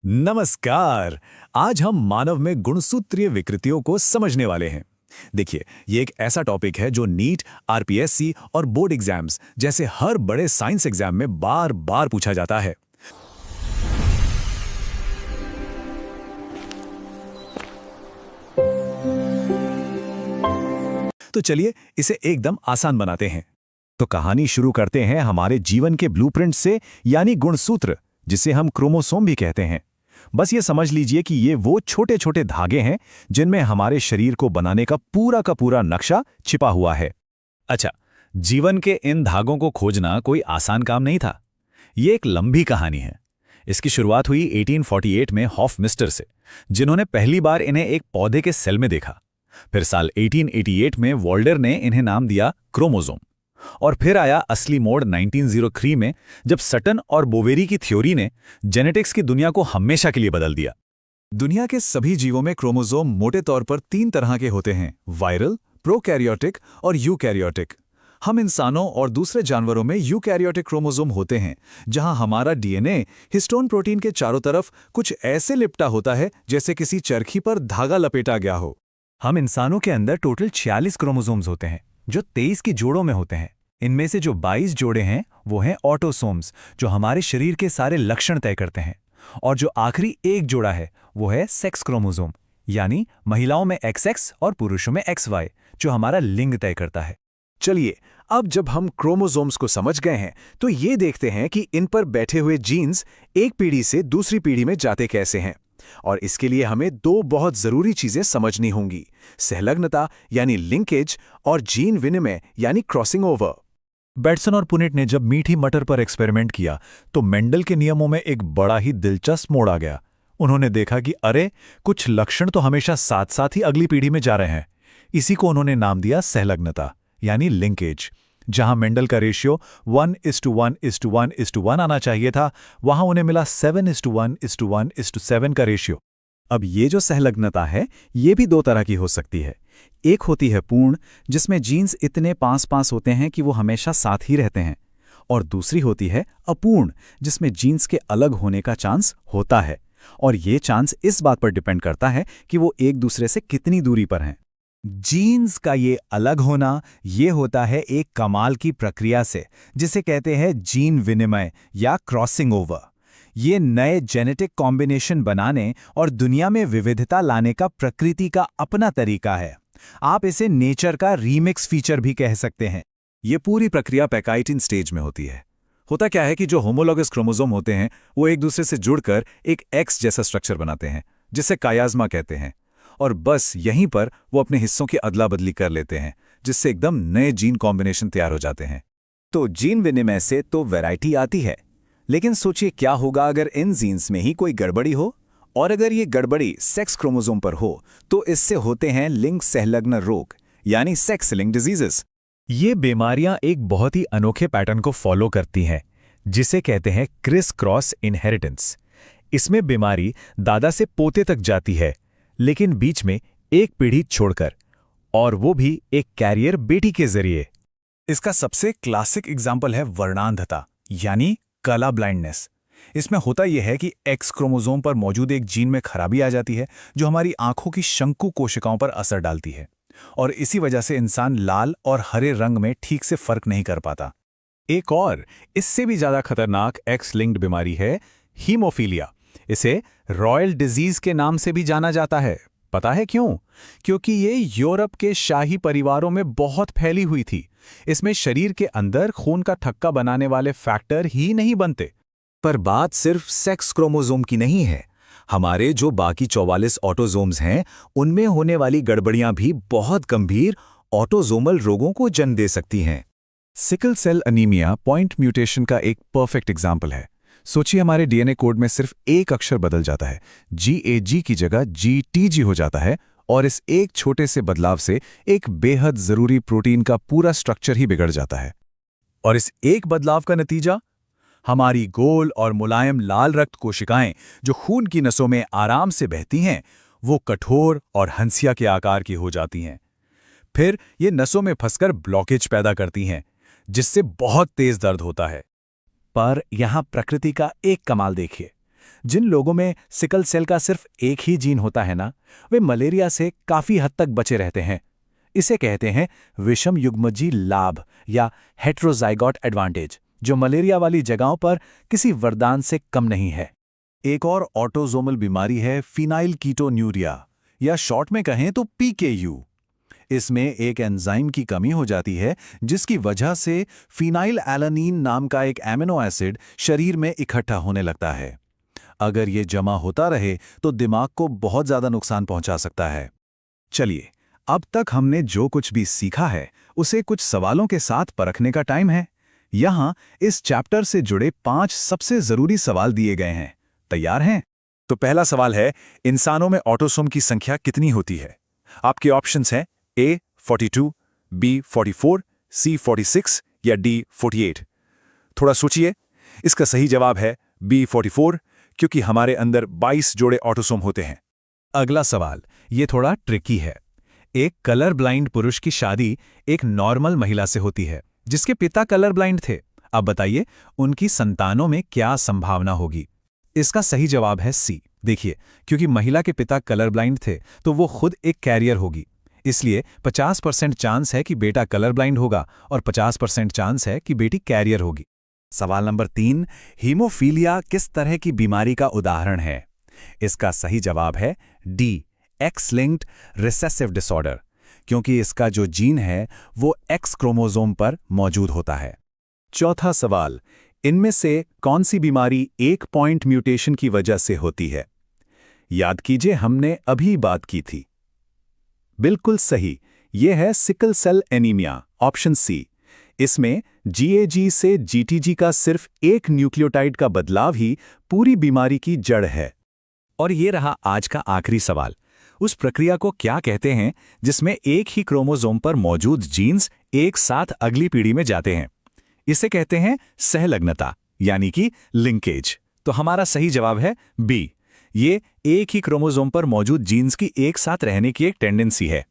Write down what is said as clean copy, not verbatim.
नमस्कार। आज हम मानव में गुणसूत्रीय विकृतियों को समझने वाले हैं। देखिए, ये एक ऐसा टॉपिक है जो नीट, आरपीएससी और बोर्ड एग्जाम्स जैसे हर बड़े साइंस एग्जाम में बार बार पूछा जाता है। तो चलिए इसे एकदम आसान बनाते हैं। तो कहानी शुरू करते हैं हमारे जीवन के ब्लूप्रिंट से, यानी गुणसूत्र, जिसे हम क्रोमोसोम भी कहते हैं। बस ये समझ लीजिए कि ये वो छोटे छोटे धागे हैं जिनमें हमारे शरीर को बनाने का पूरा नक्शा छिपा हुआ है। अच्छा, जीवन के इन धागों को खोजना कोई आसान काम नहीं था। ये एक लंबी कहानी है। इसकी शुरुआत हुई 1848 में हॉफमिस्टर से, जिन्होंने पहली बार इन्हें एक पौधे के सेल में देखा। फिर साल 1888 में वॉल्डर ने इन्हें नाम दिया क्रोमोसोम। और फिर आया असली मोड़ 1903 में, जब सटन और बोवेरी की थ्योरी ने जेनेटिक्स की दुनिया को हमेशा के लिए बदल दिया। दुनिया के सभी जीवों में क्रोमोसोम मोटे तौर पर 3 तरह के होते हैं: वायरल, प्रोकैरियोटिक और यूकैरियोटिक। हम इंसानों और दूसरे जानवरों में यूकैरियोटिक क्रोमोसोम होते हैं, जहां हमारा डीएनए हिस्टोन प्रोटीन के चारों तरफ कुछ ऐसे लिपटा होता है जैसे किसी चरखी पर धागा लपेटा गया हो। हम इंसानों के अंदर टोटल 46 क्रोमोसोम्स होते हैं, जो 23 की जोड़ों में होते हैं। इनमें से जो 22 जोड़े हैं वो हैं ऑटोसोम्स, जो हमारे शरीर के सारे लक्षण तय करते हैं। और जो आखिरी एक जोड़ा है वो है सेक्स क्रोमोसोम, यानी महिलाओं में XX और पुरुषों में XY, जो हमारा लिंग तय करता है। चलिए, अब जब हम क्रोमोसोम्स को समझ गए हैं तो ये देखते हैं कि इन पर बैठे हुए जीन्स एक पीढ़ी से दूसरी पीढ़ी में जाते कैसे हैं। और इसके लिए हमें 2 बहुत जरूरी चीजें समझनी होंगी: सहलग्नता यानी लिंकेज और जीन विनिमय यानी क्रॉसिंग ओवर। बेटसन और पुनेट ने जब मीठी मटर पर एक्सपेरिमेंट किया तो मेंडल के नियमों में एक बड़ा ही दिलचस्प मोड़ आ गया। उन्होंने देखा कि अरे, कुछ लक्षण तो हमेशा साथ साथ ही अगली पीढ़ी में जा रहे हैं। इसी को उन्होंने नाम दिया सहलग्नता यानी लिंकेज। जहां मेंडल का रेशियो 1:1:1:1 आना चाहिए था, वहां उन्हें मिला 7:1:1:7 का रेशियो। अब ये जो सहलग्नता है, ये भी 2 तरह की हो सकती है। एक होती है पूर्ण, जिसमें जीन्स इतने पास होते हैं कि वो हमेशा साथ ही रहते हैं। और दूसरी होती है अपूर्ण, जिसमें जीन्स के अलग होने का चांस होता है। और ये चांस इस बात पर डिपेंड करता है कि वो एक दूसरे से कितनी दूरी पर हैं। जीन्स का ये अलग होना ये होता है एक कमाल की प्रक्रिया से, जिसे कहते हैं जीन विनिमय या क्रॉसिंग ओवर। ये नए जेनेटिक कॉम्बिनेशन बनाने और दुनिया में विविधता लाने का प्रकृति का अपना तरीका है। आप इसे नेचर का रीमिक्स फीचर भी कह सकते हैं। ये पूरी प्रक्रिया पैकाइटिन स्टेज में होती है। होता क्या है कि जो होमोलॉगस क्रोमोसोम होते हैं वो एक दूसरे से जुड़कर एक एक्स जैसा स्ट्रक्चर बनाते हैं, जिसे कायाज्मा कहते हैं। और बस यहीं पर वो अपने हिस्सों की अदला बदली कर लेते हैं, जिससे एकदम नए जीन कॉम्बिनेशन तैयार हो जाते हैं। तो जीन विनिमय से तो वैरायटी आती है, लेकिन सोचिए क्या होगा अगर इन जीन्स में ही कोई गड़बड़ी हो। और अगर ये गड़बड़ी सेक्स क्रोमोसोम पर हो तो इससे होते हैं लिंग सहलग्न रोग, यानी सेक्स लिंक्ड डिजीजेस। ये बीमारियां एक बहुत ही अनोखे पैटर्न को फॉलो करती हैं, जिसे कहते हैं क्रिस क्रॉस इनहेरिटेंस। इसमें बीमारी दादा से पोते तक जाती है, लेकिन बीच में एक पीढ़ी छोड़कर, और वो भी एक कैरियर बेटी के जरिए। इसका सबसे क्लासिक एग्जाम्पल है वर्णांधता, यानी कलर ब्लाइंडनेस। इसमें होता यह है कि एक्स क्रोमोसोम पर मौजूद एक जीन में खराबी आ जाती है, जो हमारी आंखों की शंकु कोशिकाओं पर असर डालती है। और इसी वजह से इंसान लाल और हरे रंग में ठीक से फर्क नहीं कर पाता। एक और इससे भी ज्यादा खतरनाक एक्स लिंक्ड बीमारी है हीमोफीलिया। इसे रॉयल डिजीज के नाम से भी जाना जाता है। पता है क्यों? क्योंकि ये यूरोप के शाही परिवारों में बहुत फैली हुई थी। इसमें शरीर के अंदर खून का थक्का बनाने वाले फैक्टर ही नहीं बनते। पर बात सिर्फ सेक्स क्रोमोसोम की नहीं है। हमारे जो बाकी 44 ऑटोसोम्स हैं, उनमें होने वाली गड़बड़ियां भी बहुत गंभीर ऑटोसोमल रोगों को जन्म दे सकती हैं। Sickle cell anaemia point mutation का एक परफेक्ट एग्जाम्पल है। सोचिए, हमारे डीएनए कोड में सिर्फ एक अक्षर बदल जाता है, GAG की जगह GTG हो जाता है, और इस एक छोटे से बदलाव से एक बेहद जरूरी प्रोटीन का पूरा स्ट्रक्चर ही बिगड़ जाता है। और इस एक बदलाव का नतीजा, हमारी गोल और मुलायम लाल रक्त कोशिकाएं जो खून की नसों में आराम से बहती हैं, वो कठोर और हंसिया के आकार की हो जाती हैं। फिर ये नसों में फंसकर ब्लॉकेज पैदा करती हैं, जिससे बहुत तेज दर्द होता है। पर यहां प्रकृति का एक कमाल देखिए। जिन लोगों में सिकल सेल का सिर्फ एक ही जीन होता है ना, वे मलेरिया से काफी हद तक बचे रहते हैं। इसे कहते हैं विषम युग्मजी लाभ या हेट्रोजाइगोट एडवांटेज, जो मलेरिया वाली जगहों पर किसी वरदान से कम नहीं है। एक और ऑटोसोमल बीमारी है फिनाइल कीटोन्यूरिया, या शॉर्ट में कहें तो पीकेयू। इसमें एक एंजाइम की कमी हो जाती है, जिसकी वजह से फिनाइल एलानीन नाम का एक एमिनो एसिड शरीर में इकट्ठा होने लगता है। अगर ये जमा होता रहे तो दिमाग को बहुत ज़्यादा नुकसान पहुंचा सकता है। चलिए, अब तक हमने जो कुछ भी सीखा है उसे कुछ सवालों के साथ परखने का टाइम है। यहाँ इस चैप्टर से जुड़े 5 सबसे ज़रूरी सवाल दिए गए हैं। तैयार हैं? तो पहला सवाल है, इंसानों में ऑटोसोम की संख्या कितनी होती है? आपके ऑप्शंस हैं A 42, B 44, C 46 या D 48। थोड़ा सोचिए। इसका सही जवाब है B 44, क्योंकि हमारे अंदर 22 जोड़े ऑटोसोम होते हैं। अगला सवाल, ये थोड़ा ट्रिकी है। एक कलर ब्लाइंड पुरुष की शादी एक नॉर्मल महिला से होती है जिसके पिता कलर ब्लाइंड थे। अब बताइए, उनकी संतानों में क्या संभावना होगी? इसका सही जवाब है C। देखिए, क्योंकि महिला के पिता कलर ब्लाइंड थे तो वो खुद एक कैरियर होगी, इसलिए 50% चांस है कि बेटा कलर ब्लाइंड होगा और 50% चांस है कि बेटी कैरियर होगी। सवाल नंबर 3, हीमोफीलिया किस तरह की बीमारी का उदाहरण है? इसका सही जवाब है D, x linked recessive disorder, क्योंकि इसका जो जीन है वो एक्स क्रोमोसोम पर मौजूद होता है। चौथा सवाल, इनमें से कौन सी बीमारी एक पॉइंट म्यूटेशन की वजह से होती है? याद कीजिए, हमने अभी बात की थी। बिल्कुल सही, यह है sickle cell anaemia, option C. इसमें GAG से GTG का सिर्फ एक न्यूक्लियोटाइड का बदलाव ही पूरी बीमारी की जड़ है। और ये रहा आज का आखिरी सवाल, उस प्रक्रिया को क्या कहते हैं जिसमें एक ही क्रोमोसोम पर मौजूद जीन्स एक साथ अगली पीढ़ी में जाते हैं? इसे कहते हैं सहलग्नता, यानी कि लिंकेज। तो हमारा सही जवाब है बी। ये एक ही क्रोमोसोम पर मौजूद जीन्स की एक साथ रहने की एक टेंडेंसी है।